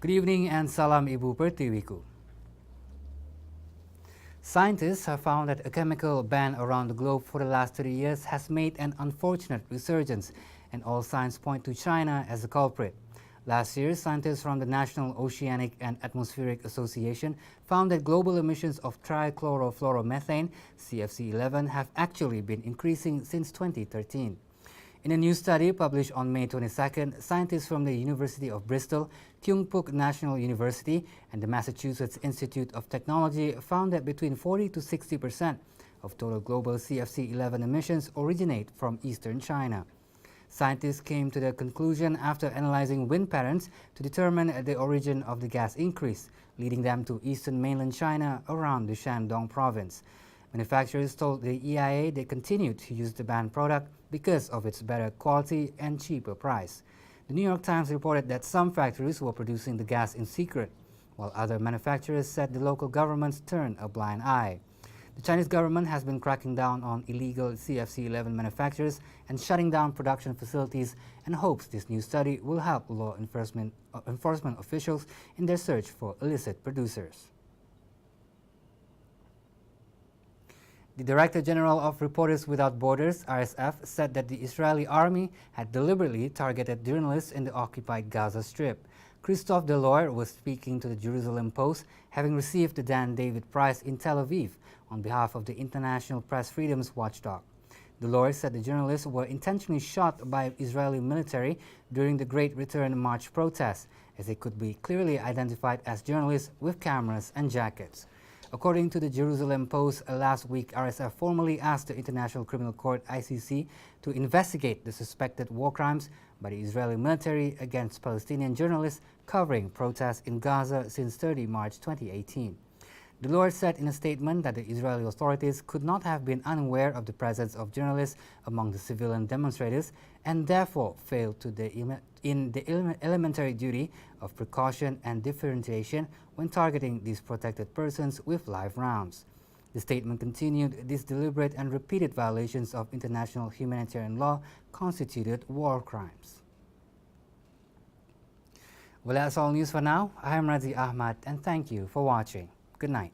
Good evening and salam Ibu Pertiwiku. Scientists have found that a chemical ban around the globe for the last 30 years has made an unfortunate resurgence, and all signs point to China as the culprit. Last year, scientists from the National Oceanic and Atmospheric Association found that global emissions of trichlorofluoromethane, CFC-11, have actually been increasing since 2013. In a new study published on May 22nd, scientists from the University of Bristol, Kyung Puk National University, and the Massachusetts Institute of Technology found that between 40 to 60% of total global CFC-11 emissions originate from eastern China. Scientists came to the conclusion after analyzing wind patterns to determine the origin of the gas increase, leading them to eastern mainland China around the Shandong province. Manufacturers told the EIA they continued to use the banned product because of its better quality and cheaper price. The New York Times reported that some factories were producing the gas in secret, while other manufacturers said the local governments turned a blind eye. The Chinese government has been cracking down on illegal CFC-11 manufacturers and shutting down production facilities, and hopes this new study will help law enforcement officials in their search for illicit producers. The Director General of Reporters Without Borders, RSF, said that the Israeli army had deliberately targeted journalists in the occupied Gaza Strip. Christophe Deloire was speaking to the Jerusalem Post, having received the Dan David Prize in Tel Aviv on behalf of the International Press Freedoms Watchdog. Deloire said the journalists were intentionally shot by Israeli military during the Great Return March protests, as they could be clearly identified as journalists with cameras and jackets. According to the Jerusalem Post, last week RSF formally asked the International Criminal Court ICC to investigate the suspected war crimes by the Israeli military against Palestinian journalists covering protests in Gaza since 30 March 2018. Deloire said in a statement that the Israeli authorities could not have been unaware of the presence of journalists among the civilian demonstrators and therefore failed to in the elementary duty of precaution and differentiation when targeting these protected persons with live rounds. The statement continued, these deliberate and repeated violations of international humanitarian law constituted war crimes. Well, that's all news for now. I am Razi Ahmad, and thank you for watching. Good night.